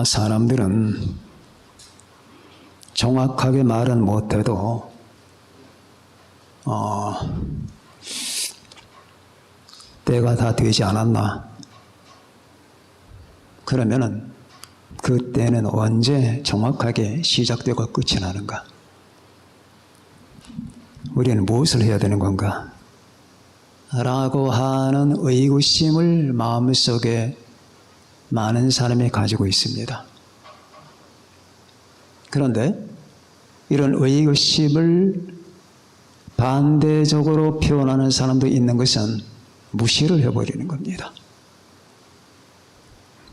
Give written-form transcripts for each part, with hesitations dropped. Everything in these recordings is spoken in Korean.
사람들은 정확하게 말은 못해도 때가 다 되지 않았나? 그러면은 그 때는 언제 정확하게 시작되고 끝이 나는가? 우리는 무엇을 해야 되는 건가? 라고 하는 의구심을 마음속에 많은 사람이 가지고 있습니다. 그런데 이런 의구심을 반대적으로 표현하는 사람도 있는 것은 무시를 해버리는 겁니다.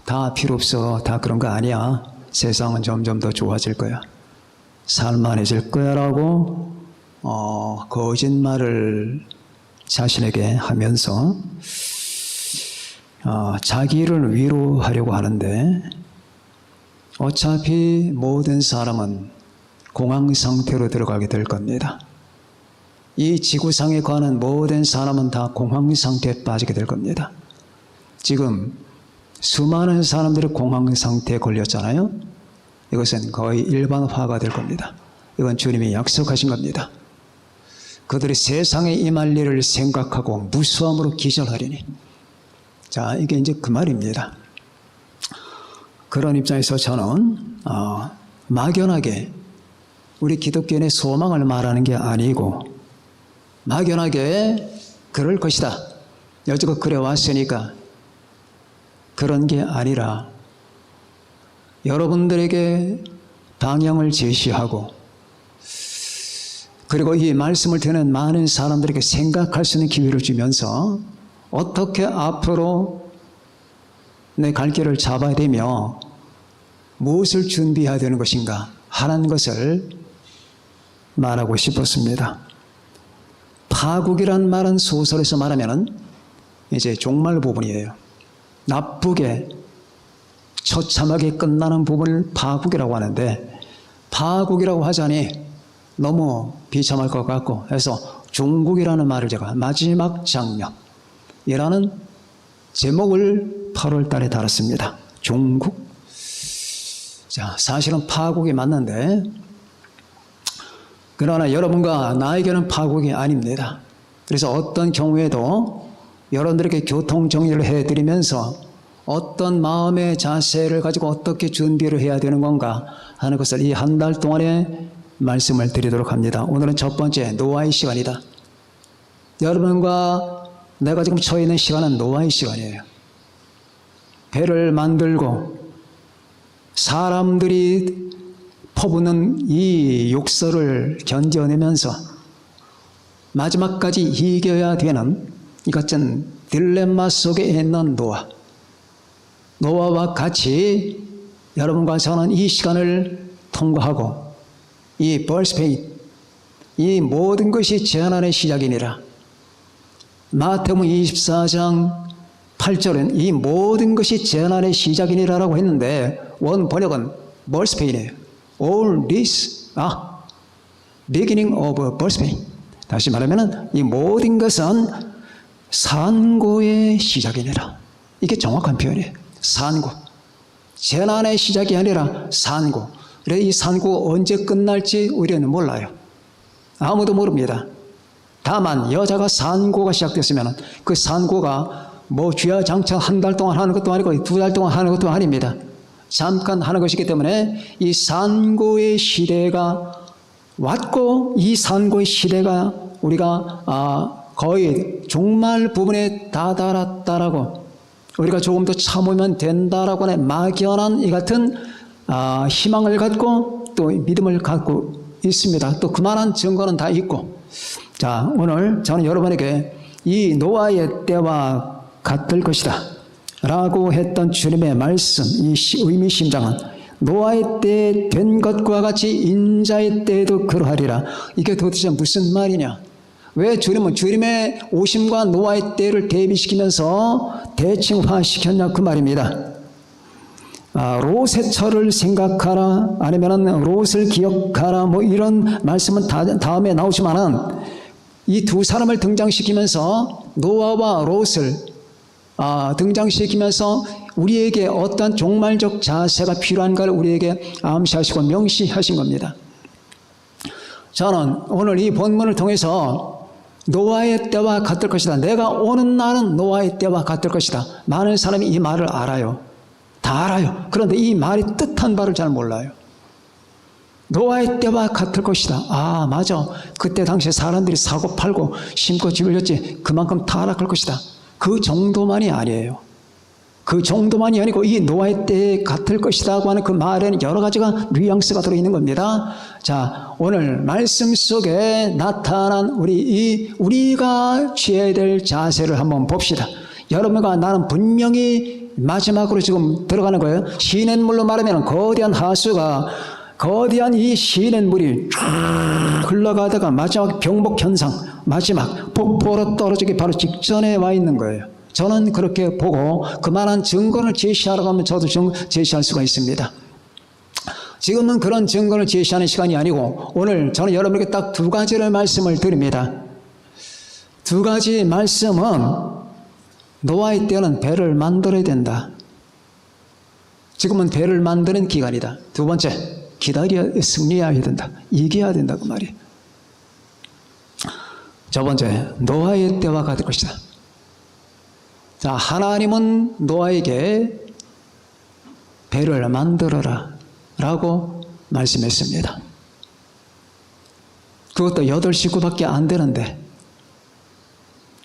다 필요 없어. 다 그런 거 아니야. 세상은 점점 더 좋아질 거야. 살만해질 거야 라고 거짓말을 자신에게 하면서 자기를 위로하려고 하는데 어차피 모든 사람은 공황 상태로 들어가게 될 겁니다. 이 지구상에 관한 모든 사람은 다 공황 상태에 빠지게 될 겁니다. 지금 수많은 사람들이 공황 상태에 걸렸잖아요. 이것은 거의 일반화가 될 겁니다. 이건 주님이 약속하신 겁니다. 그들이 세상에 임할 일을 생각하고 무수함으로 기절하리니. 자, 이게 이제 그 말입니다. 그런 입장에서 저는 막연하게 우리 기독교인의 소망을 말하는 게 아니고 막연하게 그럴 것이다. 여지껏 그래 왔으니까 그런 게 아니라 여러분들에게 방향을 제시하고 그리고 이 말씀을 듣는 많은 사람들에게 생각할 수 있는 기회를 주면서 어떻게 앞으로 내 갈 길을 잡아야 되며 무엇을 준비해야 되는 것인가 하는 것을 말하고 싶었습니다. 파국이란 말은 소설에서 말하면 이제 종말 부분이에요. 나쁘게 처참하게 끝나는 부분을 파국이라고 하는데 파국이라고 하자니 너무 비참할 것 같고 해서 종국이라는 말을 제가 마지막 장면이라는 제목을 8월 달에 달았습니다. 종국. 자, 사실은 파국이 맞는데 그러나 여러분과 나에게는 파국이 아닙니다. 그래서 어떤 경우에도 여러분들에게 교통정리를 해드리면서 어떤 마음의 자세를 가지고 어떻게 준비를 해야 되는 건가 하는 것을 이 한 달 동안에 말씀을 드리도록 합니다. 오늘은 첫 번째 노아의 시간이다. 여러분과 내가 지금 처해 있는 시간은 노아의 시간이에요. 배를 만들고 사람들이 퍼붓는 이 욕설을 견뎌내면서 마지막까지 이겨야 되는 이 같은 딜레마 속에 있는 노아와 같이 여러분과 저는 이 시간을 통과하고 이 벌스페인 이 모든 것이 재난의 시작이니라. 마태복음 24장 8절은 이 모든 것이 재난의 시작이니라라고 했는데 원 번역은 벌스페인이에요. All this beginning of birth. 다시 말하면 이 모든 것은 산고의 시작이니라. 이게 정확한 표현이에요. 산고. 재난의 시작이 아니라 산고. 그래서 이 산고가 언제 끝날지 우리는 몰라요. 아무도 모릅니다. 다만 여자가 산고가 시작됐으면 그 산고가 뭐 쥐야장창 한 달 동안 하는 것도 아니고 2달 동안 하는 것도 아닙니다. 잠깐 하는 것이기 때문에 이 산고의 시대가 왔고 이 산고의 시대가 우리가 거의 종말 부분에 다다랐다라고 우리가 조금 더 참으면 된다라고 하는 막연한 이 같은 희망을 갖고 또 믿음을 갖고 있습니다. 또 그만한 증거는 다 있고. 자, 오늘 저는 여러분에게 이 노아의 때와 같을 것이다 라고 했던 주님의 말씀, 이 의미심장은 노아의 때에 된 것과 같이 인자의 때에도 그러하리라. 이게 도대체 무슨 말이냐? 왜 주님은 주님의 오심과 노아의 때를 대비시키면서 대칭화시켰냐 그 말입니다. 롯의 철을 생각하라 아니면 롯을 기억하라 뭐 이런 말씀은 다음에 나오지만은 이 두 사람을 등장시키면서 노아와 롯을 등장시키면서 우리에게 어떤 종말적 자세가 필요한가를 우리에게 암시하시고 명시하신 겁니다. 저는 오늘 이 본문을 통해서 노아의 때와 같을 것이다. 내가 오는 날은 노아의 때와 같을 것이다. 많은 사람이 이 말을 알아요. 다 알아요. 그런데 이 말이 뜻한 바를 잘 몰라요. 노아의 때와 같을 것이다. 아, 맞아. 그때 당시에 사람들이 사고 팔고 심고 집을 졌지. 그만큼 타락할 것이다. 그 정도만이 아니에요. 그 정도만이 아니고 이 노아의 때에 같을 것이라고 하는 그 말에는 여러 가지가 뉘앙스가 들어있는 겁니다. 자, 오늘 말씀 속에 나타난 우리가 취해야 될 자세를 한번 봅시다. 여러분과 나는 분명히 마지막으로 지금 들어가는 거예요. 시냇물로 말하면 거대한 하수가 거대한 이 시냇물이 쭉 흘러가다가 마지막 병목현상, 마지막 폭포로 떨어지기 바로 직전에 와 있는 거예요. 저는 그렇게 보고 그만한 증거를 제시하라고 하면 저도 제시할 수가 있습니다. 지금은 그런 증거를 제시하는 시간이 아니고 오늘 저는 여러분에게 딱 두 가지를 말씀을 드립니다. 두 가지 말씀은 노아의 때는 배를 만들어야 된다. 지금은 배를 만드는 기간이다. 두 번째, 승리해야 된다. 이겨야 된다 그 말이에요. 첫 번째, 노아의 때와 같을 것이다. 자, 하나님은 노아에게 배를 만들어라 라고 말씀했습니다. 그것도 8식구밖에 안 되는데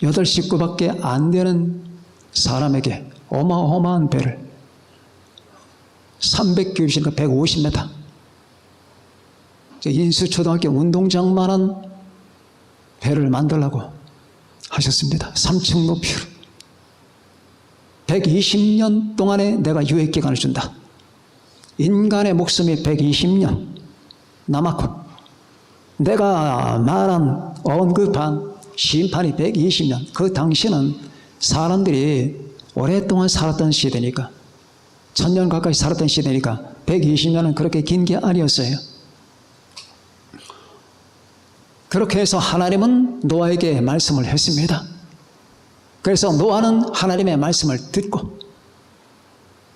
8식구밖에 안 되는 사람에게 어마어마한 배를 300규빗인가 150m 인수초등학교 운동장만한 배를 만들라고 하셨습니다. 3층 높이로 120년 동안에 내가 유예기간을 준다. 인간의 목숨이 120년 남았고 내가 말한 언급한 심판이 120년. 그 당시는 사람들이 오랫동안 살았던 시대니까 1000년 가까이 살았던 시대니까 120년은 그렇게 긴 게 아니었어요. 그렇게 해서 하나님은 노아에게 말씀을 했습니다. 그래서 노아는 하나님의 말씀을 듣고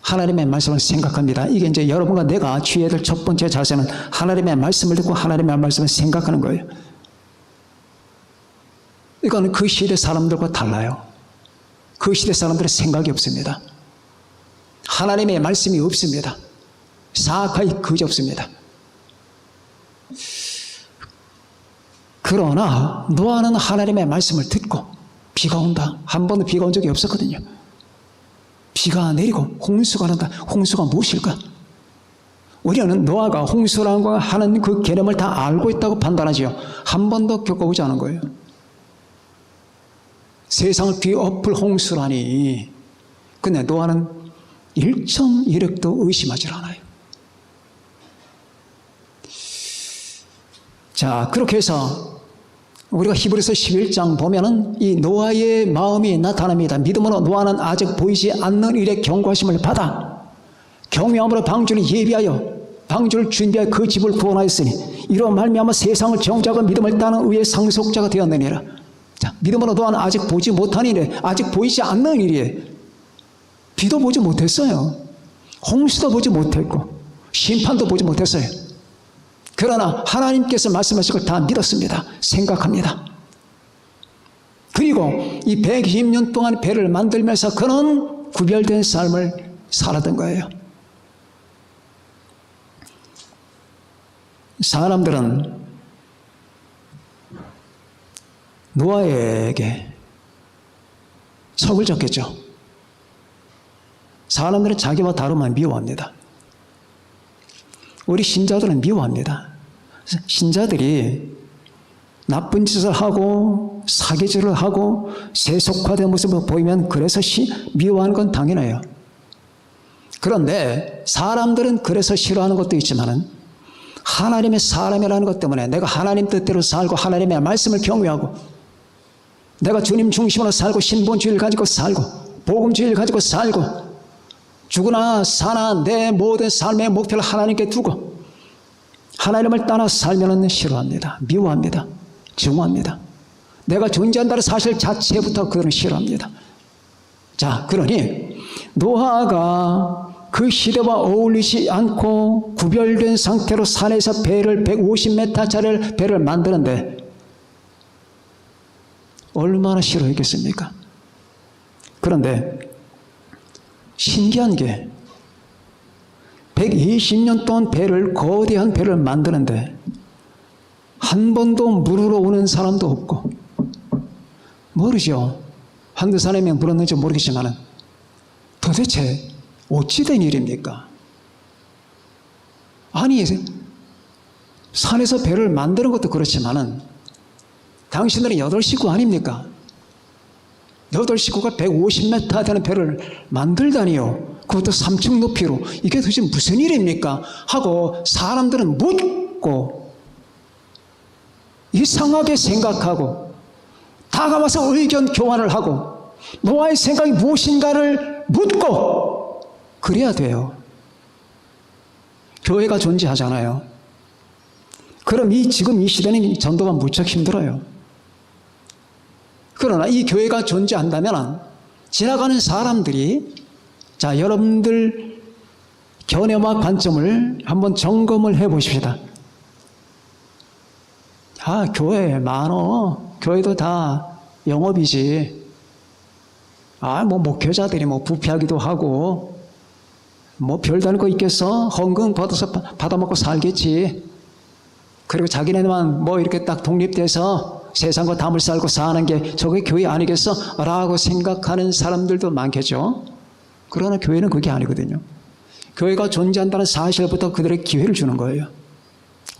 하나님의 말씀을 생각합니다. 이게 이제 여러분과 내가 취해야 될 첫 번째 자세는 하나님의 말씀을 듣고 하나님의 말씀을 생각하는 거예요. 이건 그 시대 사람들과 달라요. 그 시대 사람들은 생각이 없습니다. 하나님의 말씀이 없습니다. 사악하이 그지없습니다. 그러나 노아는 하나님의 말씀을 듣고 비가 온다. 한 번도 비가 온 적이 없었거든요. 비가 내리고 홍수가 난다. 홍수가 무엇일까? 우리는 노아가 홍수라고 하는 그 개념을 다 알고 있다고 판단하지요. 한 번도 겪어보지 않은 거예요. 세상을 뒤엎을 홍수라니. 근데 노아는 1.1획도 의심하지 않아요. 자, 그렇게 해서 우리가 히브리서 11장 보면은 이 노아의 마음이 나타납니다. 믿음으로 노아는 아직 보이지 않는 일에 경고하심을 받아 경외함으로 방주를 예비하여 방주를 준비하여 그 집을 구원하였으니 이로 말미암아 세상을 정죄하고 믿음을 따는 의의 상속자가 되었느니라. 자, 믿음으로 노아는 아직 보지 못한 일에 아직 보이지 않는 일이에요. 비도 보지 못했어요. 홍수도 보지 못했고 심판도 보지 못했어요. 그러나 하나님께서 말씀하신 걸 다 믿었습니다. 생각합니다. 그리고 이 120년 동안 배를 만들면서 그는 구별된 삶을 살았던 거예요. 사람들은 노아에게 척을 졌겠죠. 사람들은 자기와 다름만 미워합니다. 우리 신자들은 미워합니다. 신자들이 나쁜 짓을 하고 사기질을 하고 세속화된 모습을 보이면 그래서 미워하는 건 당연해요. 그런데 사람들은 그래서 싫어하는 것도 있지만은 하나님의 사람이라는 것 때문에 내가 하나님 뜻대로 살고 하나님의 말씀을 경외하고 내가 주님 중심으로 살고 신본주의를 가지고 살고 복음주의를 가지고 살고 죽으나 사나 내 모든 삶의 목표를 하나님께 두고 하나님을 따라 살면은 싫어합니다. 미워합니다. 증오합니다. 내가 존재한다는 사실 자체부터 그들은 싫어합니다. 자, 그러니 노아가 그 시대와 어울리지 않고 구별된 상태로 산에서 배를 150m짜리 배를 만드는데 얼마나 싫어했겠습니까? 그런데 신기한 게 120년 동안 거대한 배를 만드는데 한 번도 물으러 오는 사람도 없고, 모르죠. 한두 사람이 물었는지 모르겠지만 도대체 어찌된 일입니까? 아니, 산에서 배를 만드는 것도 그렇지만은 당신들은 8식구 아닙니까? 8식구가 150m 되는 배를 만들다니요. 그것도 3층 높이로. 이게 도대체 무슨 일입니까? 하고 사람들은 묻고 이상하게 생각하고 다가와서 의견 교환을 하고 노아의 생각이 무엇인가를 묻고 그래야 돼요. 교회가 존재하잖아요. 그럼 지금 이 시대는 전도가 무척 힘들어요. 그러나 이 교회가 존재한다면 지나가는 사람들이, 자, 여러분들 견해와 관점을 한번 점검을 해 보십시다. 아, 교회 많어. 교회도 다 영업이지. 아, 뭐 목회자들이 뭐 부패하기도 하고 뭐 별다른 거 있겠어? 헌금 받아서 받아먹고 살겠지. 그리고 자기네만 뭐 이렇게 딱 독립돼서 세상과 담을 쌓고 사는 게 저게 교회 아니겠어? 라고 생각하는 사람들도 많겠죠. 그러나 교회는 그게 아니거든요. 교회가 존재한다는 사실부터 그들에게 기회를 주는 거예요.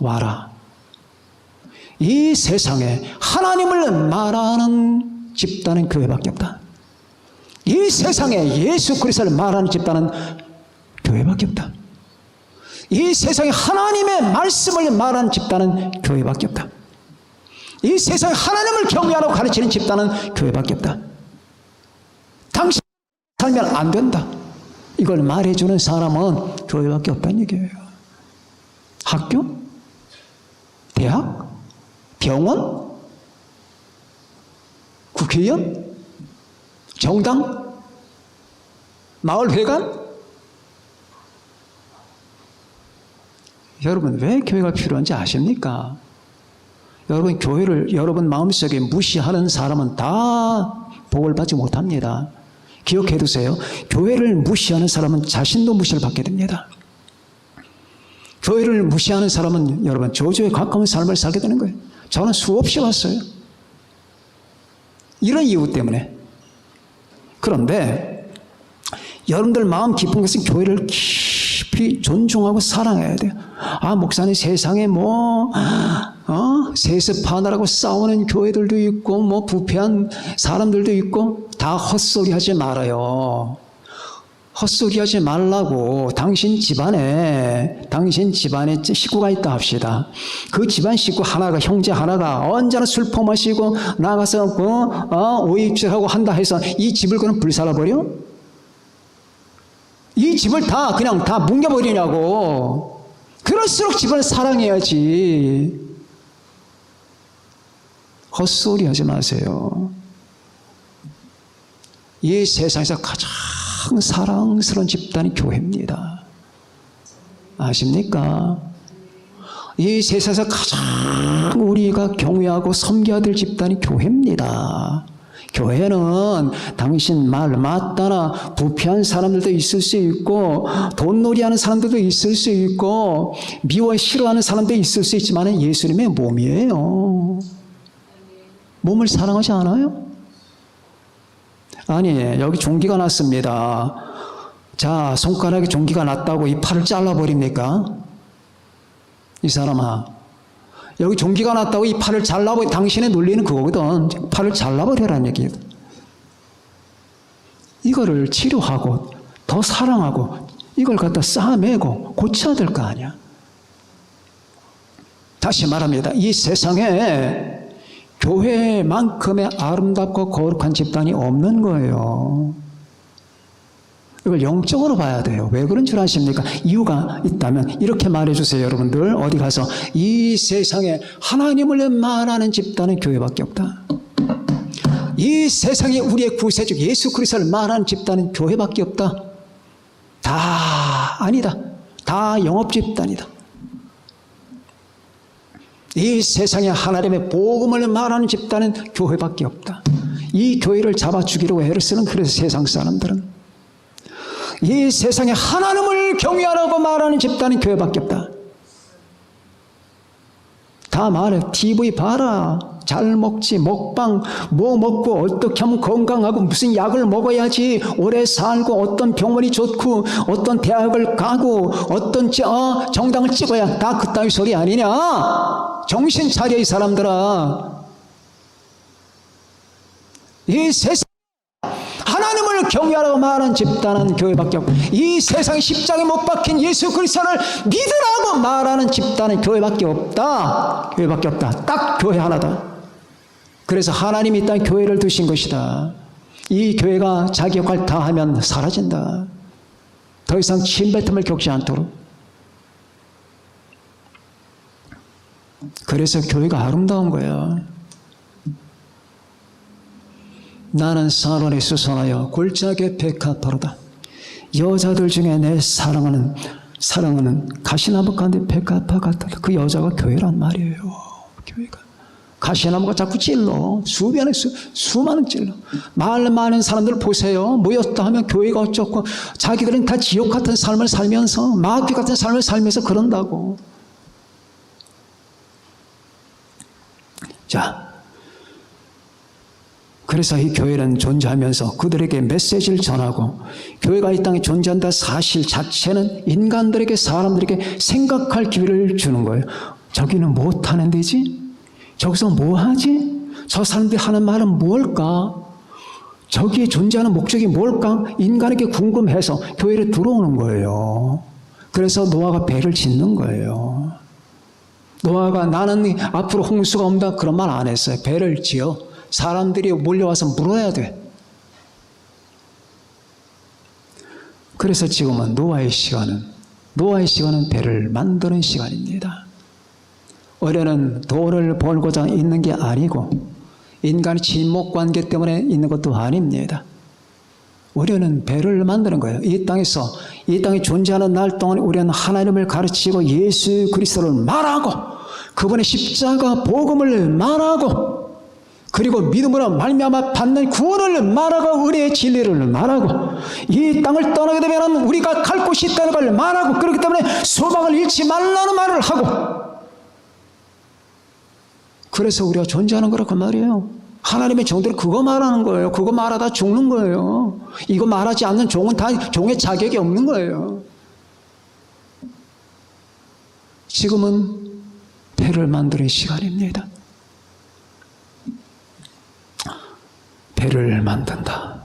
와라. 이 세상에 하나님을 말하는 집단은 교회밖에 없다. 이 세상에 예수 그리스도를 말하는 집단은 교회밖에 없다. 이 세상에 하나님의 말씀을 말하는 집단은 교회밖에 없다. 이 세상에 하나님을 경외하라고 가르치는 집단은 교회밖에 없다. 당신 살면 안 된다. 이걸 말해주는 사람은 교회밖에 없다는 얘기예요. 학교? 대학? 병원? 국회의원? 정당? 마을회관? 여러분, 왜 교회가 필요한지 아십니까? 여러분, 교회를 여러분 마음속에 무시하는 사람은 다 복을 받지 못합니다. 기억해 두세요. 교회를 무시하는 사람은 자신도 무시를 받게 됩니다. 교회를 무시하는 사람은 여러분 저주에 가까운 삶을 살게 되는 거예요. 저는 수없이 봤어요. 이런 이유 때문에. 그런데 여러분들 마음 깊은 것은 교회를 깊이 존중하고 사랑해야 돼요. 아, 목사님 세상에 세습하느라고 싸우는 교회들도 있고 뭐 부패한 사람들도 있고 다 헛소리 하지 말아요. 헛소리 하지 말라고. 당신 집안에 식구가 있다 합시다. 그 집안 식구 하나가, 형제 하나가 언제나 술 퍼마시고 나가서 오입질하고 한다 해서 이 집을 그냥 불살라버려? 이 집을 그냥 다 뭉개버리냐고. 그럴수록 집을 사랑해야지. 헛소리 하지 마세요. 이 세상에서 가장 사랑스러운 집단이 교회입니다. 아십니까? 이 세상에서 가장 우리가 경외하고 섬겨야 될 집단이 교회입니다. 교회는 당신 말 맞다나 부패한 사람들도 있을 수 있고 돈놀이하는 사람들도 있을 수 있고 미워 싫어하는 사람도 있을 수 있지만 예수님의 몸이에요. 몸을 사랑하지 않아요? 아니, 여기 종기가 났습니다. 자, 손가락에 종기가 났다고 이 팔을 잘라버립니까? 이 사람아, 여기 종기가 났다고 이 팔을 잘라버려. 당신의 논리는 그거거든. 팔을 잘라버려라는 얘기예요. 이거를 치료하고 더 사랑하고 이걸 갖다 쌓아매고 고쳐야 될 거 아니야. 다시 말합니다. 이 세상에 교회만큼의 아름답고 거룩한 집단이 없는 거예요. 이걸 영적으로 봐야 돼요. 왜 그런 줄 아십니까? 이유가 있다면 이렇게 말해주세요. 여러분들 어디 가서 이 세상에 하나님을 말하는 집단은 교회밖에 없다. 이 이 세상에 우리의 구세주 예수 그리스도를 말하는 집단은 교회밖에 없다. 다 아니다. 다 영업 집단이다. 이 세상에 하나님의 복음을 말하는 집단은 교회밖에 없다. 이 교회를 잡아 죽이려고 애를 쓰는 그래서 세상 사람들은 이 세상에 하나님을 경외하라고 말하는 집단은 교회밖에 없다. 다 말해. TV 봐라. 잘 먹지. 먹방 뭐 먹고 어떻게 하면 건강하고 무슨 약을 먹어야지 오래 살고 어떤 병원이 좋고 어떤 대학을 가고 어떤 정당을 찍어야 다 그따위 소리 아니냐. 정신 차려 이 사람들아. 이 세상 하나님을 경외하라고 말하는 집단은 교회밖에 없고 이 세상에 십자가에 못 박힌 예수 그리스도를 믿으라고 말하는 집단은 교회밖에 없다. 교회밖에 없다. 딱 교회 하나다. 그래서 하나님이 이 땅에 교회를 두신 것이다. 이 교회가 자기 역할 다 하면 사라진다. 더 이상 침뱉음을 겪지 않도록. 그래서 교회가 아름다운 거야. 나는 사론에 수선하여 골짜기의 백합화로다. 여자들 중에 내 사랑하는 가시나무 가운데 백합화 같다. 그 여자가 교회란 말이에요. 교회가. 가시나무가 자꾸 찔러. 수많은 찔러. 말 많은 사람들 보세요. 모였다 하면 교회가 어쩌고 자기들은 다 지옥 같은 삶을 살면서 마귀 같은 삶을 살면서 그런다고. 자, 그래서 이 교회는 존재하면서 그들에게 메시지를 전하고 교회가 이 땅에 존재한다 사실 자체는 인간들에게 사람들에게 생각할 기회를 주는 거예요. 저기는 못하는 데지? 저기서 뭐하지? 저 사람들이 하는 말은 뭘까? 저기에 존재하는 목적이 뭘까? 인간에게 궁금해서 교회로 들어오는 거예요. 그래서 노아가 배를 짓는 거예요. 노아가 나는 앞으로 홍수가 온다 그런 말 안 했어요. 배를 지어 사람들이 몰려와서 물어야 돼. 그래서 지금은 노아의 시간은 배를 만드는 시간입니다. 올해는 돈을 벌고자 있는 게 아니고 인간의 친목관계 때문에 있는 것도 아닙니다. 우리는 배를 만드는 거예요. 이 땅에 존재하는 날 동안 우리는 하나님을 가르치고 예수 그리스도를 말하고 그분의 십자가 복음을 말하고 그리고 믿음으로 말미암아 받는 구원을 말하고 은혜의 진리를 말하고 이 땅을 떠나게 되면 우리가 갈 곳이 있다는 걸 말하고 그렇기 때문에 소망을 잃지 말라는 말을 하고 그래서 우리가 존재하는 거라고 말이에요. 하나님의 종들은 그거 말하는 거예요. 그거 말하다 죽는 거예요. 이거 말하지 않는 종은 다 종의 자격이 없는 거예요. 지금은 배를 만드는 시간입니다. 배를 만든다.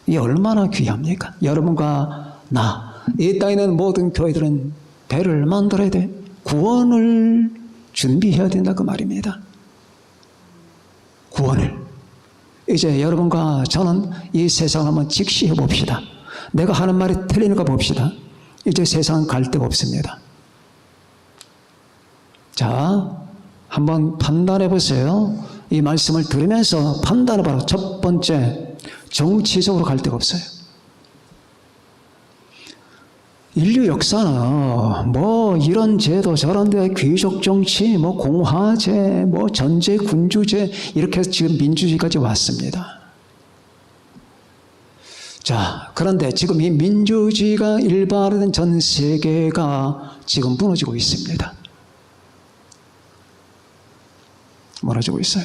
이게 얼마나 귀합니까? 여러분과 나, 이 땅에 있는 모든 교회들은 배를 만들어야 돼. 구원을 준비해야 된다 그 말입니다. 구원을. 이제 여러분과 저는 이 세상을 한번 직시해 봅시다. 내가 하는 말이 틀리는가 봅시다. 이제 세상은 갈 데가 없습니다. 자, 한번 판단해 보세요. 이 말씀을 들으면서 판단해 봐라. 첫 번째, 정치적으로 갈 데가 없어요. 인류 역사는 뭐 이런 제도 저런 데 귀족 정치, 뭐 공화제, 뭐 전제 군주제 이렇게 해서 지금 민주주의까지 왔습니다. 자, 그런데 지금 이 민주주의가 일반화된 전 세계가 지금 무너지고 있습니다. 무너지고 있어요.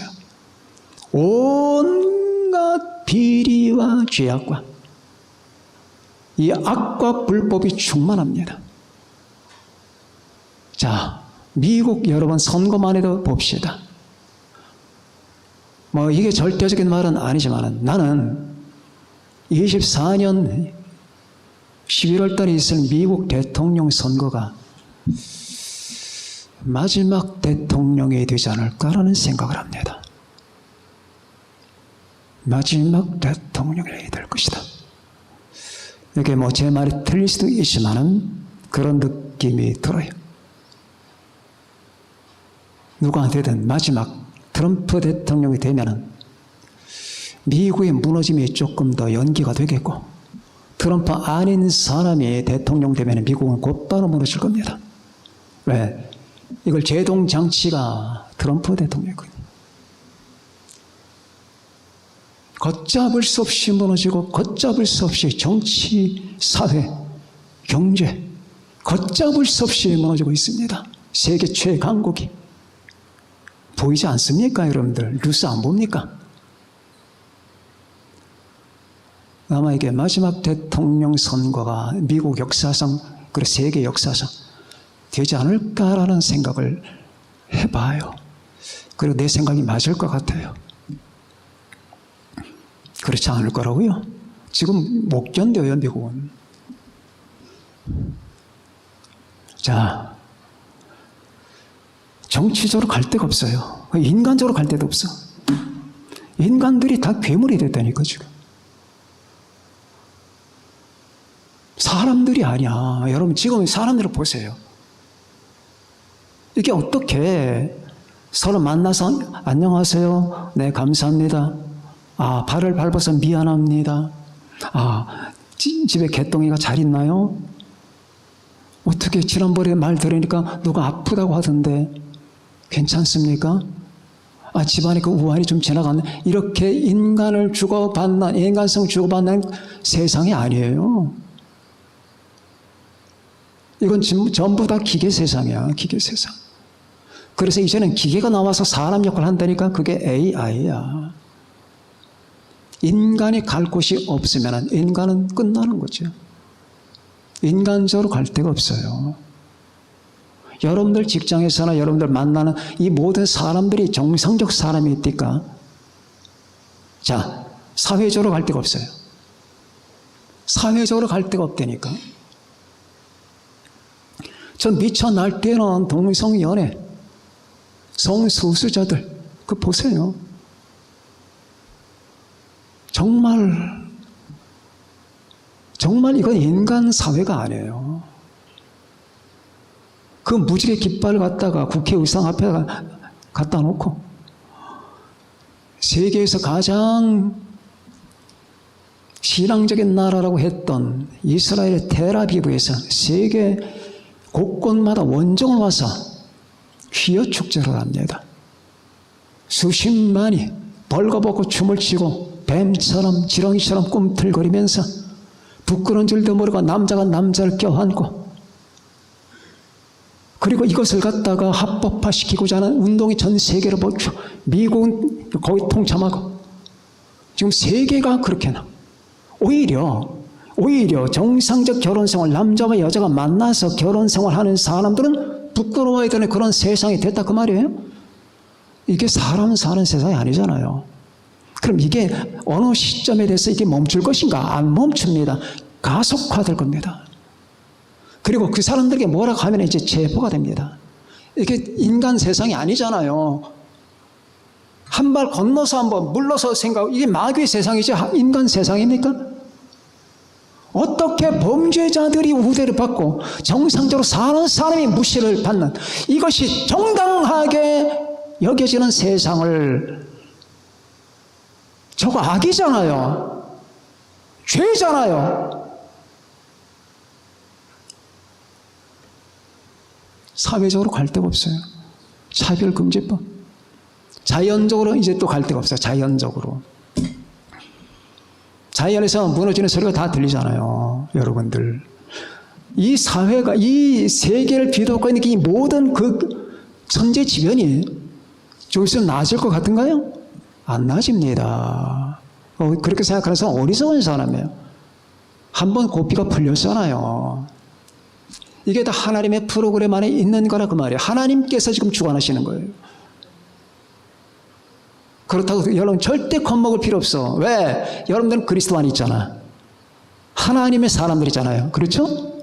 온갖 비리와 죄악과 이 악과 불법이 충만합니다. 자, 미국 여러분 선거만 해도 봅시다. 뭐 이게 절대적인 말은 아니지만 나는 24년 11월 달에 있을 미국 대통령 선거가 마지막 대통령이 되지 않을까라는 생각을 합니다. 마지막 대통령이 될 것이다. 이게 뭐 제 말이 틀릴 수도 있지만은 그런 느낌이 들어요. 누가 되든 마지막 트럼프 대통령이 되면은 미국의 무너짐이 조금 더 연기가 되겠고, 트럼프 아닌 사람이 대통령 되면 미국은 곧바로 무너질 겁니다. 왜? 이걸 제동 장치가 트럼프 대통령이거든요. 걷잡을 수 없이 무너지고 걷잡을 수 없이 정치, 사회, 경제 걷잡을 수 없이 무너지고 있습니다. 세계 최강국이. 보이지 않습니까, 여러분들? 뉴스 안 봅니까? 아마 이게 마지막 대통령 선거가 미국 역사상, 그리고 세계 역사상 되지 않을까라는 생각을 해봐요. 그리고 내 생각이 맞을 것 같아요. 그렇지 않을 거라고요. 지금 못 견뎌요, 미국은. 자, 정치적으로 갈 데가 없어요. 인간적으로 갈 데도 없어. 인간들이 다 괴물이 됐다니까, 지금. 사람들이 아니야. 여러분, 지금 사람들을 보세요. 이게 어떻게 서로 만나서 안녕하세요. 네, 감사합니다. 아, 발을 밟아서 미안합니다. 아, 집에 개똥이가 잘 있나요? 어떻게 지난번에 말 들으니까 누가 아프다고 하던데 괜찮습니까? 아, 집안에 그 우환이 좀 지나갔네. 이렇게 인간을 주고받는, 인간성 주고받는 세상이 아니에요. 이건 전부 다 기계 세상이야, 기계 세상. 그래서 이제는 기계가 나와서 사람 역할을 한다니까 그게 AI야. 인간이 갈 곳이 없으면 인간은 끝나는 거죠. 인간적으로 갈 데가 없어요. 여러분들 직장에서나 여러분들 만나는 이 모든 사람들이 정상적 사람이 있니까? 자, 사회적으로 갈 데가 없어요. 사회적으로 갈 데가 없다니까. 전 미처 날 때는 동성연애, 성소수자들, 그거 보세요. 정말 이건 인간 사회가 아니에요. 그 무지개 깃발을 갖다가 국회의상 앞에 갖다 놓고 세계에서 가장 신앙적인 나라라고 했던 이스라엘의 텔아비브에서 세계 곳곳마다 원정을 와서 휘어 축제를 합니다. 수십만이 벌거벗고 춤을 추고 뱀처럼 지렁이처럼 꿈틀거리면서 부끄러운 줄도 모르고 남자가 남자를 껴안고, 그리고 이것을 갖다가 합법화시키고자 하는 운동이 전 세계로 벌쳐 미국은 거의 통참하고 지금 세계가 그렇게 나. 오히려 정상적 결혼생활, 남자와 여자가 만나서 결혼생활하는 사람들은 부끄러워야 되는 그런 세상이 됐다 그 말이에요. 이게 사람 사는 세상이 아니잖아요. 그럼 이게 어느 시점에 대해서 이게 멈출 것인가? 안 멈춥니다. 가속화될 겁니다. 그리고 그 사람들에게 뭐라고 하면 이제 체포가 됩니다. 이게 인간 세상이 아니잖아요. 한 발 건너서 한번 물러서 생각, 이게 마귀의 세상이지 인간 세상입니까? 어떻게 범죄자들이 우대를 받고 정상적으로 사는 사람이 무시를 받는, 이것이 정당하게 여겨지는 세상을, 저거 악이잖아요. 죄잖아요. 사회적으로 갈 데가 없어요. 차별금지법. 자연적으로 이제 또 갈 데가 없어요. 자연적으로. 자연에서 무너지는 소리가 다 들리잖아요. 여러분들. 이 사회가, 이 세계를 비롯하고 있는 이 모든 그 천재지변이 저기서 나아질 것 같은가요? 안 나아집니다. 그렇게 생각하는 사람은 어리석은 사람이에요. 한번 고삐가 풀렸잖아요. 이게 다 하나님의 프로그램 안에 있는 거라 그 말이에요. 하나님께서 지금 주관하시는 거예요. 그렇다고 여러분 절대 겁먹을 필요 없어. 왜? 여러분들은 그리스도 안에 있잖아. 하나님의 사람들이잖아요. 그렇죠?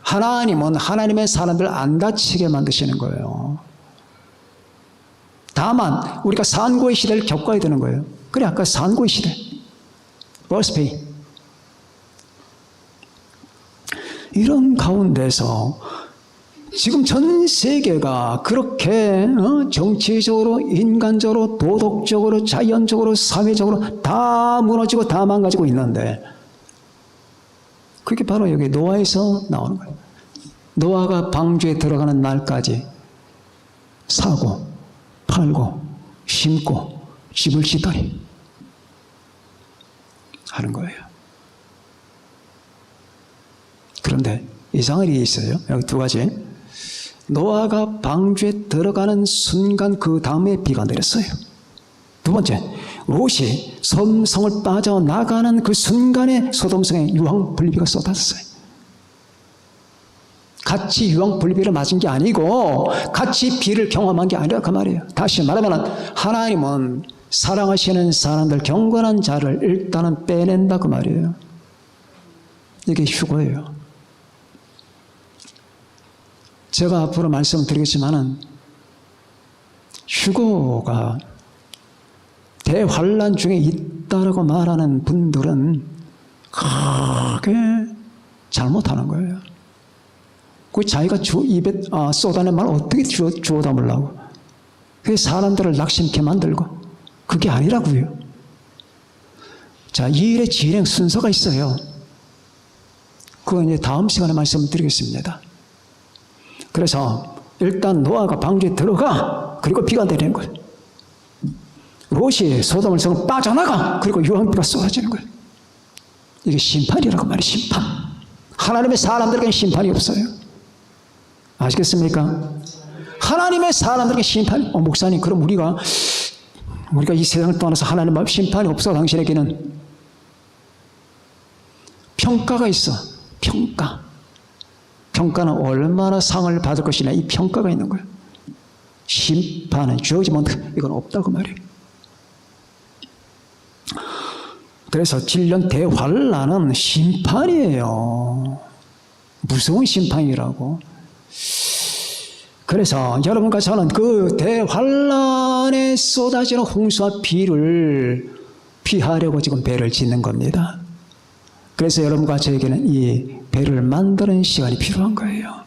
하나님은 하나님의 사람들을 안 다치게 만드시는 거예요. 다만 우리가 산고의 시대를 겪어야 되는 거예요. 그래, 아까 산고의 시대. 버스페이. 이런 가운데서 지금 전 세계가 그렇게 정치적으로, 인간적으로, 도덕적으로, 자연적으로, 사회적으로 다 무너지고 다 망가지고 있는데 그게 바로 여기 노아에서 나오는 거예요. 노아가 방주에 들어가는 날까지 사고, 팔고, 심고, 집을 짓더니 하는 거예요. 그런데 이상한 일이 있어요. 여기 두 가지. 노아가 방주에 들어가는 순간 그 다음에 비가 내렸어요. 두 번째, 롯이 소돔성을 빠져나가는 그 순간에 소돔성에 유황불비가 쏟았어요. 같이 유황불비를 맞은 게 아니고 같이 비를 경험한 게 아니라 그 말이에요. 다시 말하면 하나님은 사랑하시는 사람들, 경건한 자를 일단은 빼낸다 그 말이에요. 이게 휴거예요. 제가 앞으로 말씀드리겠지만은 휴거가 대환란 중에 있다라고 말하는 분들은 크게 잘못하는 거예요. 그 자기가 입에 쏟아낸 말 어떻게 주워 담으려고. 그게 사람들을 낙심케 만들고 그게 아니라고요. 자, 이 일의 진행 순서가 있어요. 그건 이제 다음 시간에 말씀드리겠습니다. 그래서 일단 노아가 방주에 들어가, 그리고 비가 내리는 거예요. 롯이 소돔을 성을 빠져나가, 그리고 유황비가 쏟아지는 거예요. 이게 심판이라고 말해요. 심판. 하나님의 사람들에게는 심판이 없어요. 아시겠습니까? 하나님의 사람들에게 심판이, 목사님, 그럼 우리가 이 세상을 떠나서 하나님 앞에 심판이 없어. 당신에게는 평가가 있어. 평가. 평가는 얼마나 상을 받을 것이냐, 이 평가가 있는 거예요. 심판은, 저지먼트, 이건 없다고 말이에요. 그래서 7년 대환란은 심판이에요. 무서운 심판이라고. 그래서 여러분과 저는 그 대환란에 쏟아지는 홍수와 비를 피하려고 지금 배를 짓는 겁니다. 그래서 여러분과 저에게는 이 배를 만드는 시간이 필요한 거예요.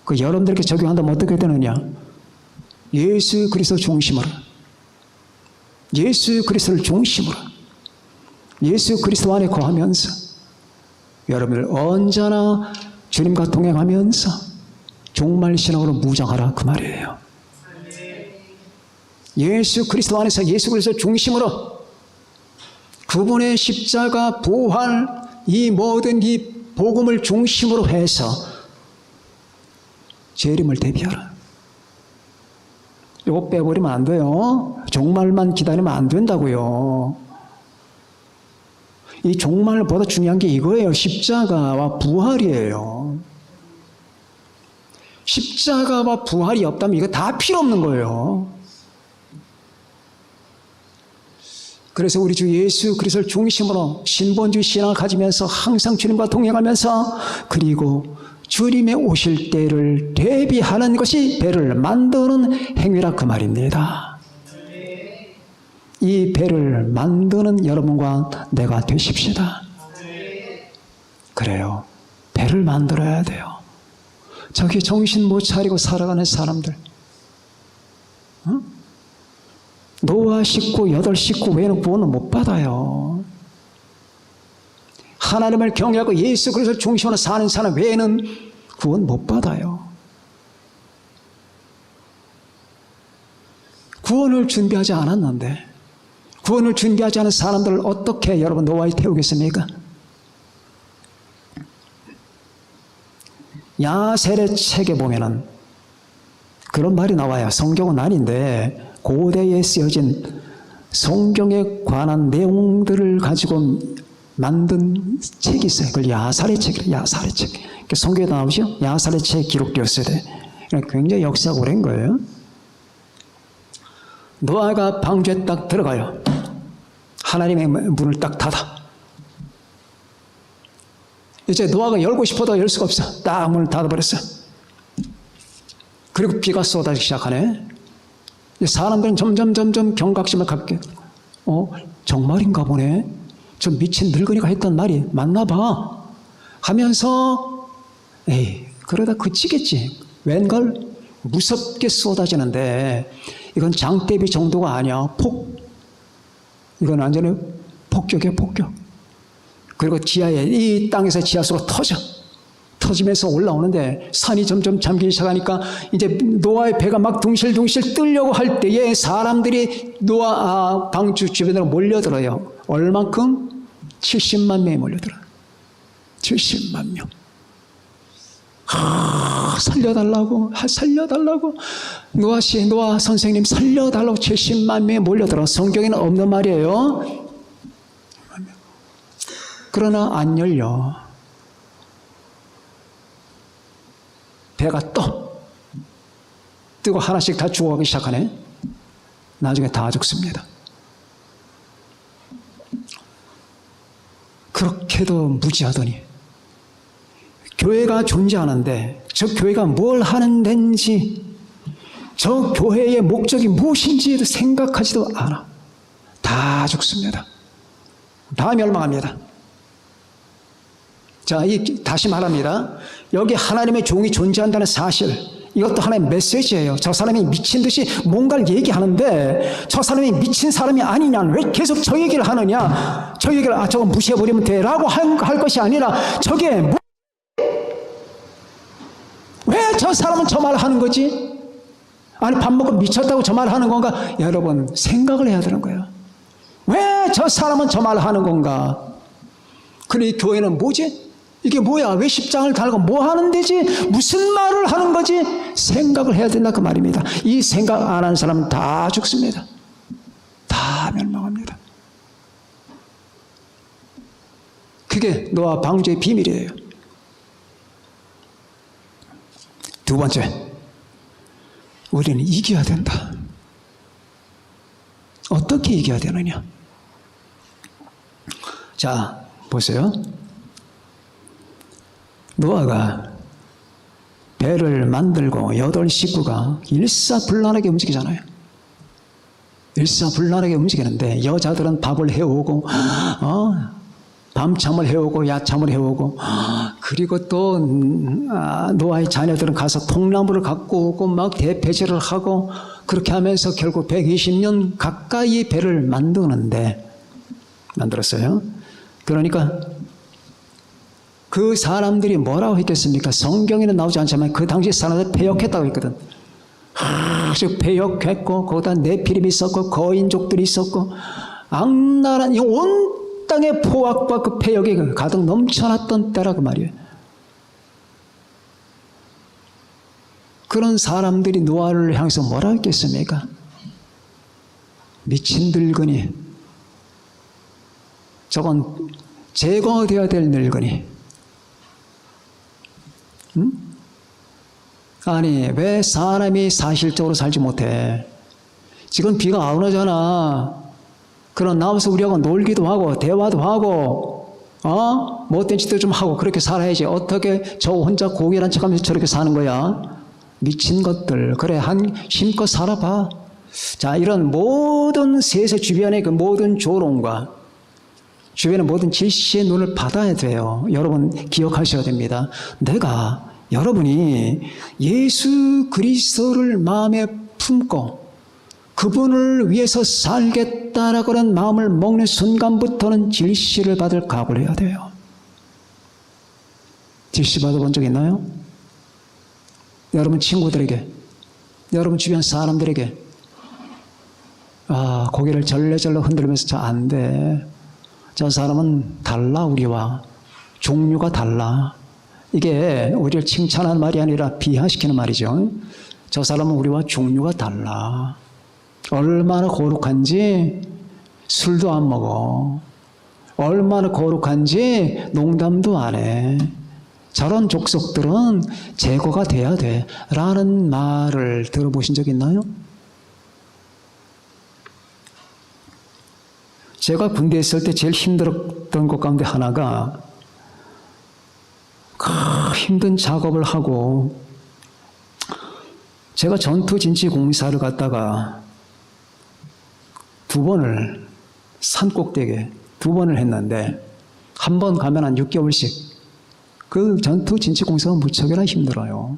그 여러분들에게 적용한다면 어떻게 되느냐? 예수 그리스도 중심으로, 예수 그리스도를 중심으로, 예수 그리스도 안에 거하면서 여러분을 언제나 주님과 동행하면서 종말 신앙으로 무장하라 그 말이에요. 예수 그리스도 안에서 예수 그리스도 중심으로 그분의 십자가, 부활, 이 모든 이 복음을 중심으로 해서 재림을 대비하라. 이거 빼버리면 안 돼요. 종말만 기다리면 안 된다고요. 이 종말보다 중요한 게 이거예요. 십자가와 부활이에요. 십자가와 부활이 없다면 이거 다 필요 없는 거예요. 그래서 우리 주 예수 그리스도를 중심으로 신본주의 신앙을 가지면서 항상 주님과 동행하면서, 그리고 주님의 오실 때를 대비하는 것이 배를 만드는 행위라 그 말입니다. 이 배를 만드는 여러분과 내가 되십시다. 그래요. 배를 만들어야 돼요. 저기 정신 못 차리고 살아가는 사람들, 노아 식구, 8식구 외에는 구원을 못 받아요. 하나님을 경외하고 예수 그리스도를 중심으로 사는 사람 외에는 구원 못 받아요. 구원을 준비하지 않았는데, 구원을 준비하지 않은 사람들을 어떻게 여러분 노아에 태우겠습니까? 야셀의 책에 보면은 그런 말이 나와요. 성경은 아닌데 고대에 쓰여진 성경에 관한 내용들을 가지고 만든 책이 있어요. 그걸 야살의 책이에요. 야살의 책. 성경에 나오죠? 야살의 책에 기록되었어야 돼. 굉장히 역사가 오랜 거예요. 노아가 방주에 딱 들어가요. 하나님의 문을 딱 닫아. 이제 노아가 열고 싶어도 열 수가 없어. 딱 문을 닫아버렸어. 그리고 비가 쏟아지기 시작하네. 사람들은 점점 경각심을 갖게, 정말인가 보네. 저 미친 늙은이가 했던 말이 맞나 봐 하면서, 그러다 그치겠지. 웬걸 무섭게 쏟아지는데 이건 장대비 정도가 아니야. 이건 완전히 폭격이야, 폭격. 그리고 지하에 이 땅에서 지하수로 터지면서 올라오는데 산이 점점 잠기기 시작하니까 이제 노아의 배가 막 둥실둥실 뜨려고 할 때에 사람들이 노아 방주 주변으로 몰려들어요. 얼만큼? 70만 명이 몰려들어요. 70만 명. 살려달라고 노아 선생님 살려달라고 70만 명이 몰려들어. 성경에는 없는 말이에요. 그러나 안 열려. 배가 뜨고 하나씩 다 죽어가기 시작하네. 나중에 다 죽습니다. 그렇게도 무지하더니 교회가 존재하는데 저 교회가 뭘 하는 데인지 저 교회의 목적이 무엇인지도 생각하지도 않아. 다 죽습니다. 다 멸망합니다. 자, 다시 말합니다. 여기 하나님의 종이 존재한다는 사실, 이것도 하나의 메시지예요. 저 사람이 미친 듯이 뭔가를 얘기하는데 저 사람이 미친 사람이 아니냐, 왜 계속 저 얘기를 하느냐, 저 얘기를 저거 무시해버리면 돼 라고 할 것이 아니라 저게 왜 저 사람은 저 말을 하는 거지? 아니 밥 먹고 미쳤다고 저 말을 하는 건가? 여러분 생각을 해야 되는 거예요. 왜 저 사람은 저 말을 하는 건가? 그래, 이 교회는 뭐지? 이게 뭐야? 왜 십장을 달고 뭐 하는 데지? 무슨 말을 하는 거지? 생각을 해야 된다 그 말입니다. 이 생각 안 하는 사람은 다 죽습니다. 다 멸망합니다. 그게 노아 방주의 비밀이에요. 두 번째, 우리는 이겨야 된다. 어떻게 이겨야 되느냐? 자, 보세요. 노아가 배를 만들고 8 식구가 일사불란하게 움직이잖아요. 일사불란하게 움직이는데 여자들은 밥을 해오고 밤잠을 해오고 야잠을 해오고 그리고 또 노아의 자녀들은 가서 통나무를 갖고 오고 막 대배제를 하고 그렇게 하면서 결국 120년 가까이 배를 만들었어요. 그러니까 그 사람들이 뭐라고 했겠습니까? 성경에는 나오지 않지만 그 당시 사람들 패역했다고 했거든. 아주 패역했고 거기다 네피림이 있었고 거인족들이 있었고 악랄한 온 땅의 포악과 그 패역이 가득 넘쳐났던 때라 그 말이에요. 그런 사람들이 노아를 향해서 뭐라 했겠습니까? 미친 늙은이, 저건 제거되어야 될 늙은이. 응? 아니 왜 사람이 사실적으로 살지 못해? 지금 비가 안 오잖아. 그럼 나와서 우리하고 놀기도 하고 대화도 하고 못된 짓도 좀 하고 그렇게 살아야지. 어떻게 저 혼자 고결한 척하면서 저렇게 사는 거야? 미친 것들. 그래, 힘껏 살아봐. 자, 이런 모든 세상 주변의 그 모든 조롱과 주변의 모든 질시의 눈을 받아야 돼요. 여러분 기억하셔야 됩니다. 여러분이 예수 그리스도를 마음에 품고 그분을 위해서 살겠다라고 하는 마음을 먹는 순간부터는 질시를 받을 각오를 해야 돼요. 질시 받아본 적 있나요? 여러분 친구들에게, 여러분 주변 사람들에게 고개를 절레절레 흔들면서 저 안 돼. 저 사람은 달라, 우리와. 종류가 달라. 이게 우리를 칭찬하는 말이 아니라 비하시키는 말이죠. 저 사람은 우리와 종류가 달라. 얼마나 거룩한지 술도 안 먹어. 얼마나 거룩한지 농담도 안 해. 저런 족속들은 제거가 돼야 돼. 라는 말을 들어보신 적 있나요? 제가 군대에 있을 때 제일 힘들었던 것 가운데 하나가 힘든 작업을 하고 제가 전투진취공사를 갔다가 2번을 산꼭대기에 2번을 했는데 한 번 가면 한 6개월씩 그 전투 진치 공사가 무척이나 힘들어요.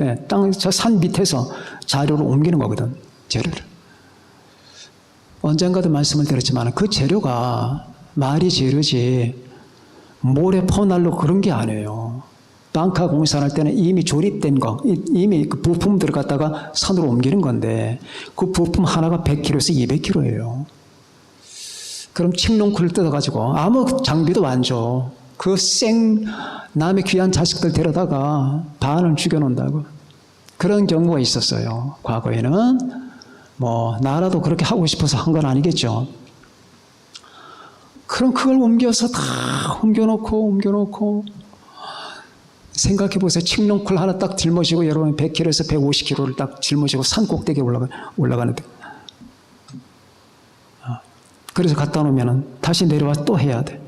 예, 저 산 밑에서 자료를 옮기는 거거든, 재료를. 언젠가도 말씀을 드렸지만 그 재료가 말이 재료지 모래 퍼날로 그런 게 아니에요. 방카 공사할 때는 이미 조립된 거, 이미 그 부품 들어갔다가 산으로 옮기는 건데 그 부품 하나가 100kg에서 200kg예요. 그럼 칡농쿨을 뜯어가지고 아무 장비도 안 줘. 그 남의 귀한 자식들 데려다가 반을 죽여놓는다고. 그런 경우가 있었어요. 과거에는. 나라도 그렇게 하고 싶어서 한 건 아니겠죠. 그럼 그걸 옮겨서 다 옮겨놓고 생각해 보세요. 칡농쿨 하나 딱 짊어지고 여러분 100kg에서 150kg를 딱 짊어지고 산 꼭대기에 올라가는데 그래서 갖다 놓으면 다시 내려와 또 해야 돼.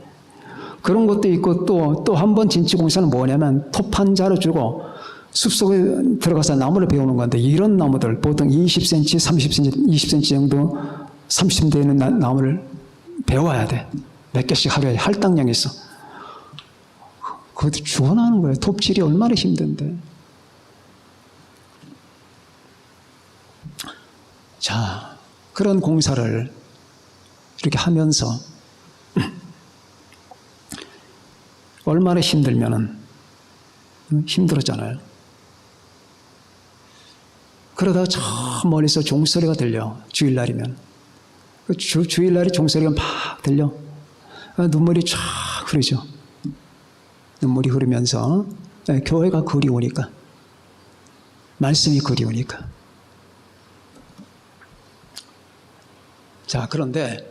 그런 것도 있고 또 한 번 진치공사는 뭐냐면 토판자를 주고 숲속에 들어가서 나무를 베우는 건데 이런 나무들 보통 20cm, 30cm, 20cm 정도 30cm 되는 나무를 베워야 돼. 몇 개씩 하루에 할당량이 있어. 그것도 죽어나는 거예요. 톱질이 얼마나 힘든데. 자, 그런 공사를 이렇게 하면서 얼마나 힘들면은 힘들었잖아요. 그러다가 저 멀리서 종소리가 들려. 주일날이면. 주일날에 종소리가 막 들려. 눈물이 쫙 흐르죠. 눈물이 흐르면서 교회가 그리우니까. 말씀이 그리우니까. 자, 그런데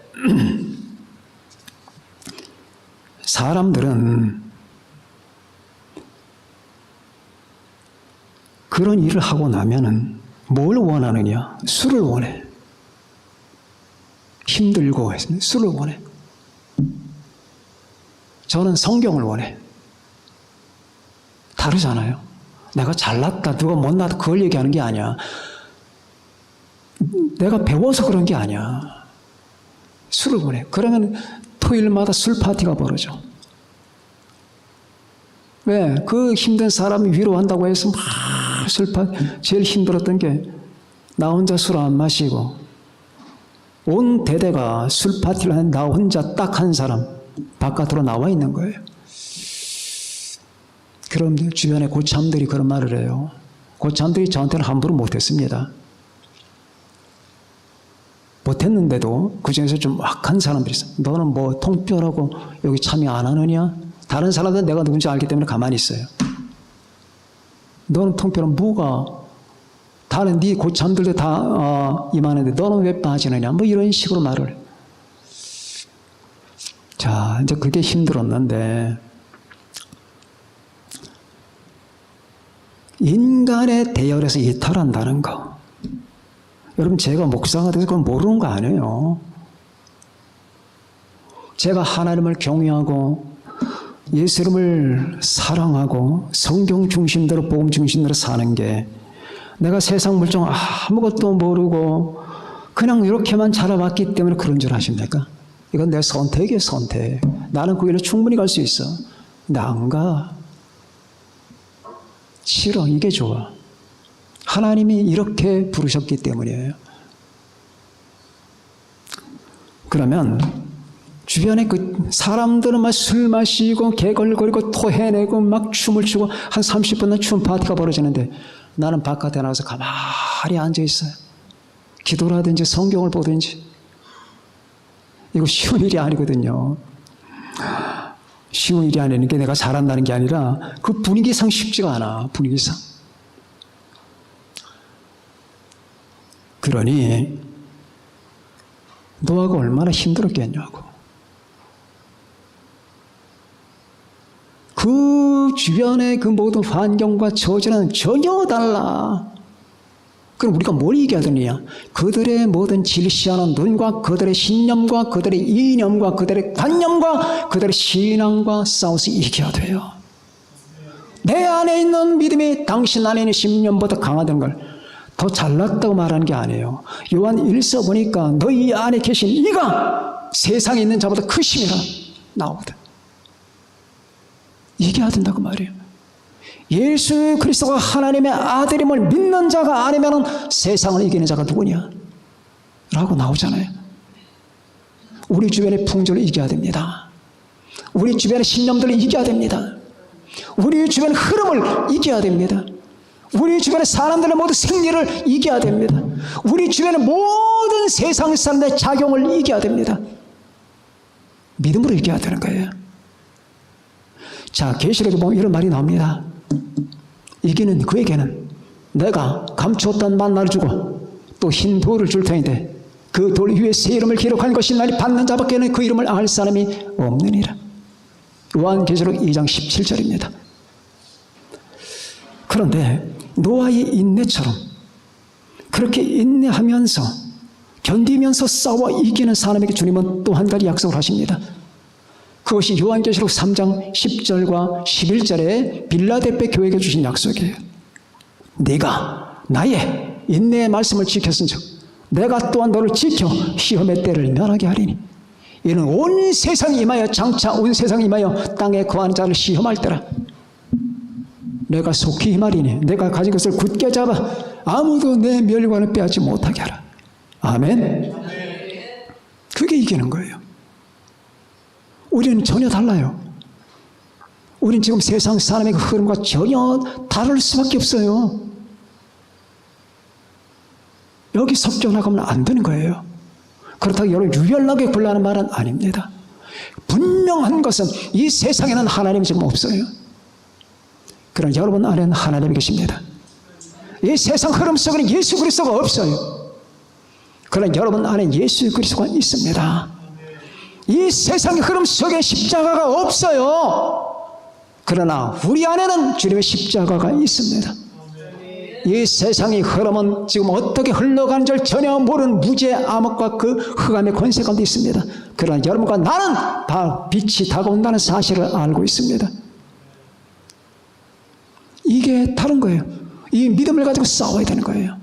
사람들은 그런 일을 하고 나면은 뭘 원하느냐? 술을 원해. 힘들고 술을 원해. 저는 성경을 원해. 다르잖아요. 내가 잘났다, 누가 못났다 그걸 얘기하는 게 아니야. 내가 배워서 그런 게 아니야. 술을 원해. 그러면 토요일마다 술 파티가 벌어져. 왜? 그 힘든 사람이 위로한다고 해서 막 술 파티. 제일 힘들었던 게 나 혼자 술 안 마시고 온 대대가 술 파티를 하는 나 혼자 딱 한 사람 바깥으로 나와 있는 거예요. 그럼 주변에 고참들이 그런 말을 해요. 고참들이 저한테는 함부로 못했습니다. 못했는데도 그 중에서 좀 악한 사람들이 있어. 너는 뭐 통뼈라고 여기 참여 안 하느냐? 다른 사람들은 내가 누군지 알기 때문에 가만히 있어요. 너는 통뼈는 뭐가? 다른 네 고참들도 다 임하는데 너는 왜 빠지느냐? 뭐 이런 식으로 말을. 자, 이제 그게 힘들었는데 인간의 대열에서 이탈한다는 거. 여러분 제가 목사가 돼서 그건 모르는 거 아니에요. 제가 하나님을 경외하고 예수 이름을 사랑하고 성경 중심대로 복음 중심대로 사는 게 내가 세상 물정 아무것도 모르고 그냥 이렇게만 자라왔기 때문에 그런 줄 아십니까? 이건 내 선택이에요, 선택. 나는 그 길로 충분히 갈 수 있어. 근데 안 가. 싫어. 이게 좋아. 하나님이 이렇게 부르셨기 때문이에요. 그러면 주변에 그 사람들은 막 술 마시고 개걸거리고 토해내고 막 춤을 추고 한 30분간 춤 파티가 벌어지는데 나는 바깥에 나가서 가만히 앉아 있어요. 기도를 하든지 성경을 보든지. 이거 쉬운 일이 아니거든요. 쉬운 일이 아니는 게 내가 잘한다는 게 아니라 그 분위기상 쉽지가 않아. 분위기상. 그러니 노아가 얼마나 힘들었겠냐고. 그 주변의 그 모든 환경과 처지는 전혀 달라. 그럼 우리가 뭘 이겨야 되느냐? 그들의 모든 질시하는 눈과 그들의 신념과 그들의 이념과 그들의 관념과 그들의 신앙과 싸워서 이겨야 돼요. 내 안에 있는 믿음이 당신 안에 있는 신념보다 강하다는 걸 더 잘났다고 말하는 게 아니에요. 요한 1서 보니까 너희 안에 계신 이가 세상에 있는 자보다 크심이라 나오거든. 이겨야 된다고 말이에요. 예수 그리스도가 하나님의 아들임을 믿는 자가 아니면 세상을 이기는 자가 누구냐? 라고 나오잖아요. 우리 주변의 풍조를 이겨야 됩니다. 우리 주변의 신념들을 이겨야 됩니다. 우리 주변의 흐름을 이겨야 됩니다. 우리 주변의 사람들의 모든 생리를 이겨야 됩니다. 우리 주변의 모든 세상 사람들의 작용을 이겨야 됩니다. 믿음으로 이겨야 되는 거예요. 자, 계시록에 보면 이런 말이 나옵니다. 이기는 그에게는 내가 감추었던 만나를 주고 또 흰 돌을 줄 터인데 그 돌 위에 새 이름을 기록한 것이 나니 받는 자밖에는 그 이름을 알 사람이 없느니라. 요한계시록 2장 17절입니다. 그런데 노아의 인내처럼 그렇게 인내하면서 견디면서 싸워 이기는 사람에게 주님은 또 한 가지 약속을 하십니다. 그것이 요한계시록 3장 10절과 11절에 빌라델베 교회에게 주신 약속이에요. 네가 나의 인내의 말씀을 지켰은즉 내가 또한 너를 지켜 시험의 때를 면하게 하리니 이는 온 세상이 임하여 장차 온 세상이 임하여 땅에 거하는 자를 시험할 때라. 내가 속히 임하리니 내가 가진 것을 굳게 잡아 아무도 내 멸관을 빼앗지 못하게 하라. 아멘. 그게 이기는 거예요. 우리는 전혀 달라요. 우리는 지금 세상 사람의 그 흐름과 전혀 다를 수밖에 없어요. 여기 섞여 나가면 안 되는 거예요. 그렇다고 여러분 유별나게 굴라는 말은 아닙니다. 분명한 것은 이 세상에는 하나님이 지금 없어요. 그러나 여러분 안에는 하나님이 계십니다. 이 세상 흐름 속에는 예수 그리스도가 없어요. 그러나 여러분 안에 예수 그리스도가 있습니다. 이 세상의 흐름 속에 십자가가 없어요. 그러나 우리 안에는 주님의 십자가가 있습니다. 이 세상의 흐름은 지금 어떻게 흘러가는 줄 전혀 모르는 무지의 암흑과 그 흑암의 권세 가운데 있습니다. 그러나 여러분과 나는 다 빛이 다가온다는 사실을 알고 있습니다. 이게 다른 거예요. 이 믿음을 가지고 싸워야 되는 거예요.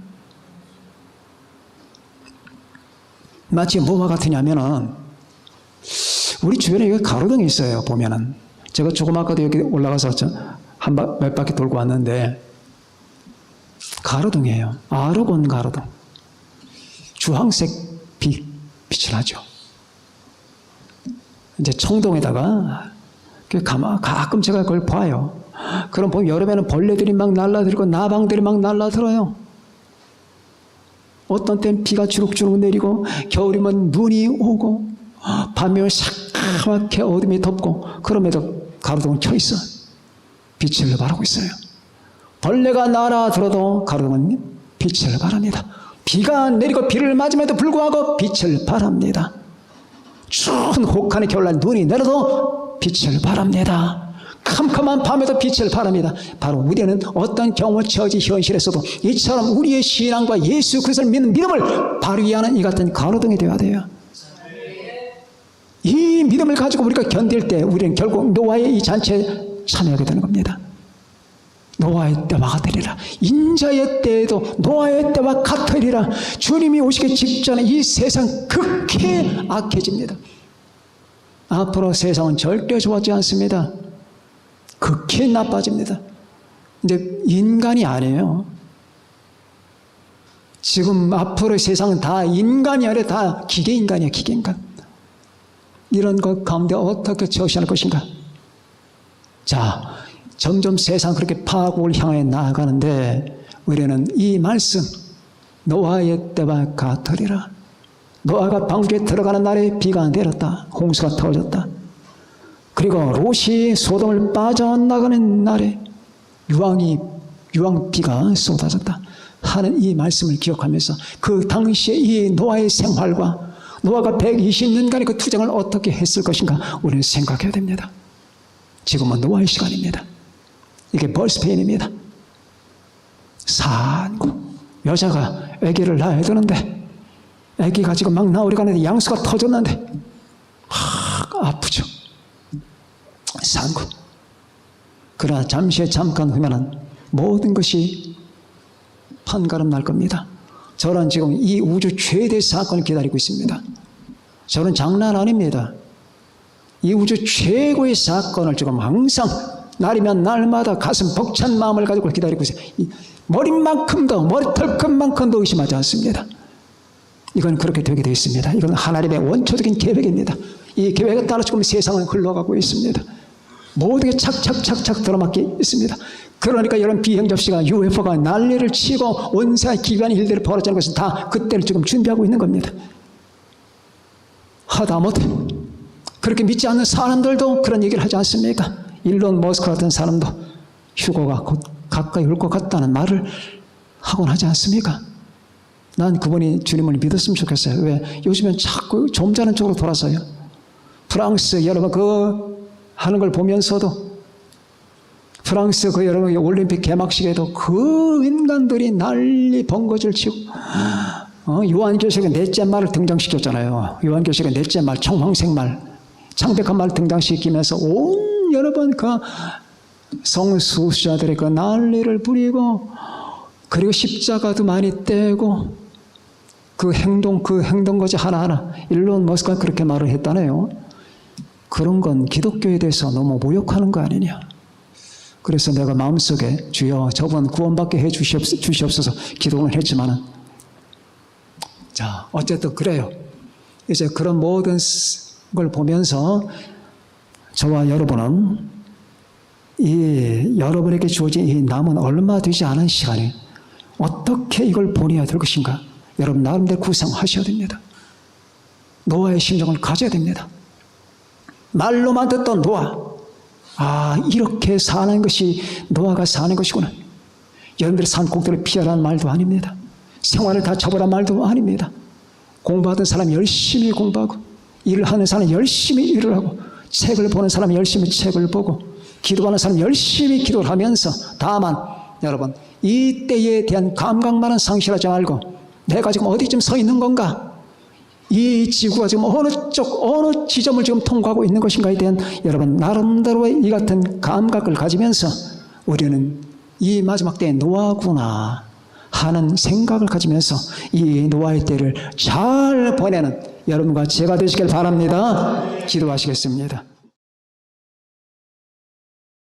마치 뭐와 같으냐면은 우리 주변에 여기 가로등이 있어요. 보면은 제가 조금 아까도 여기 올라가서 몇 바퀴 돌고 왔는데 가로등이에요. 아르곤 가로등. 주황색 빛을 하죠. 이제 청동에다가 가끔 제가 그걸 봐요. 그럼 보면 여름에는 벌레들이 막 날라들고 나방들이 막 날라들어요. 어떤 때는 비가 주룩주룩 내리고 겨울이면 눈이 오고 밤이면 새까맣게 어둠이 덮고 그럼에도 가로등은 켜 있어. 빛을 발하고 있어요. 벌레가 날아들어도 가로등은 빛을 발합니다. 비가 내리고 비를 맞음에도 불구하고 빛을 발합니다. 추운 혹한의 겨울날 눈이 내려도 빛을 발합니다. 캄캄한 밤에도 빛을 발합니다. 바로 우리는 어떤 경험을 처지 현실에서도 이처럼 우리의 신앙과 예수 그리스도를 믿는 믿음을 발휘하는 이 같은 가로등이 되어야 돼요. 이 믿음을 가지고 우리가 견딜 때 우리는 결국 노아의 이 잔치에 참여하게 되는 겁니다. 노아의 때와 같으리라. 인자의 때에도 노아의 때와 같으리라. 주님이 오시기 직전에 이 세상 극히 악해집니다. 앞으로 세상은 절대 좋아지지 않습니다. 극히 나빠집니다. 이제 인간이 아니에요. 지금 앞으로의 세상은 다 인간이 아니라 다 기계인간이에요. 기계인간. 이런 것 가운데 어떻게 처신할 것인가? 자, 점점 세상 그렇게 파국을 향해 나아가는데 우리는 이 말씀 노아의 때와 같으리라. 노아가 방주에 들어가는 날에 비가 내렸다. 홍수가 터졌다. 그리고 롯이 소돔을 빠져나가는 날에 유황비가 쏟아졌다 하는 이 말씀을 기억하면서 그 당시에 이 노아의 생활과 노아가 120년간의 그 투쟁을 어떻게 했을 것인가 우리는 생각해야 됩니다. 지금은 노아의 시간입니다. 이게 벌스페인입니다. 산고 여자가 아기를 낳아야 되는데 아기가 지금 막 나오려고 하는데 양수가 터졌는데 아프죠. 산고. 그러나 잠깐 후면은 모든 것이 판가름 날 겁니다. 저는 지금 이 우주 최대 사건을 기다리고 있습니다. 저는 장난 아닙니다. 이 우주 최고의 사건을 지금 항상 날이면 날마다 가슴 벅찬 마음을 가지고 기다리고 있어요. 머리만큼도, 머리털끝만큼도 의심하지 않습니다. 이건 그렇게 되게 되어 있습니다. 이건 하나님의 원초적인 계획입니다. 이 계획에 따라 지금 세상은 흘러가고 있습니다. 모든 게 착착착착 들어맞게 있습니다. 그러니까 이런 비행접시가 UFO가 난리를 치고 온세한 기관의 일들이 벌어지는 것은 다 그때를 지금 준비하고 있는 겁니다. 하다못해 그렇게 믿지 않는 사람들도 그런 얘기를 하지 않습니까? 일론 머스크 같은 사람도 휴거가 곧 가까이 올 것 같다는 말을 하곤 하지 않습니까? 난 그분이 주님을 믿었으면 좋겠어요. 왜? 요즘엔 자꾸 점잖은 쪽으로 돌아서요. 프랑스 여러분 그 하는 걸 보면서도 프랑스 그 여러분 올림픽 개막식에도 그 인간들이 난리 번거지를 치고 요한계시록의 넷째 말을 등장시켰잖아요. 요한계시록의 넷째 말 청황색 말 창백한 말을 등장시키면서 온 여러분 그 성수수자들의 그 난리를 부리고 그리고 십자가도 많이 떼고 그 행동거지 하나하나 일론 머스크가 그렇게 말을 했다네요. 그런 건 기독교에 대해서 너무 모욕하는 거 아니냐. 그래서 내가 마음속에 주여 저분 구원받게 해 주시옵소서 기도는 했지만은 자 어쨌든 그래요. 이제 그런 모든 걸 보면서 저와 여러분은 여러분에게 주어진 이 남은 얼마 되지 않은 시간에 어떻게 이걸 보내야 될 것인가 여러분 나름대로 구상하셔야 됩니다. 노아의 심정을 가져야 됩니다. 말로만 듣던 노아 이렇게 사는 것이 노아가 사는 것이구나. 여러분들이 산꼭대기를 피하라는 말도 아닙니다. 생활을 다 접으라는 말도 아닙니다. 공부하던 사람이 열심히 공부하고 일을 하는 사람이 열심히 일을 하고 책을 보는 사람이 열심히 책을 보고 기도하는 사람이 열심히 기도를 하면서 다만 여러분 이 때에 대한 감각만은 상실하지 말고 내가 지금 어디쯤 서 있는 건가? 이 지구가 지금 어느 지점을 지금 통과하고 있는 것인가에 대한 여러분 나름대로의 이 같은 감각을 가지면서 우리는 이 마지막 때의 노아구나 하는 생각을 가지면서 이 노아의 때를 잘 보내는 여러분과 제가 되시길 바랍니다. 기도하시겠습니다.